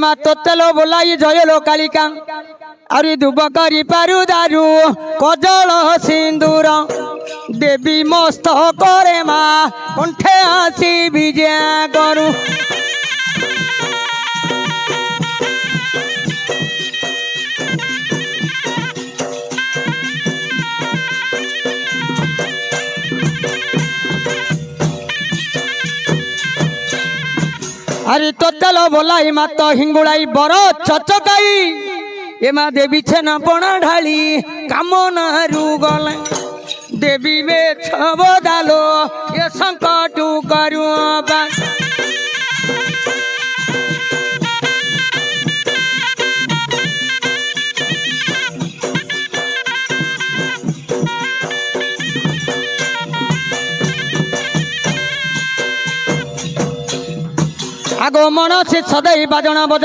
মা তোতেলো বোলাই জয়লো কালিকা আরে দুব করি পারু দারু কজল সিন্দুর দেবী মস্ত করে মা কণ্ঠে আসি বিজে করু আরে তোতেলো বোলাই মা তো হিঙ্গুড়াই বড় চচকাই এমা দেবী ছেনা পଣା ঢালি কামনারু গলে দেবী বে ছবদালো এ সংকটু করু আগমন সে সদাই বাজনা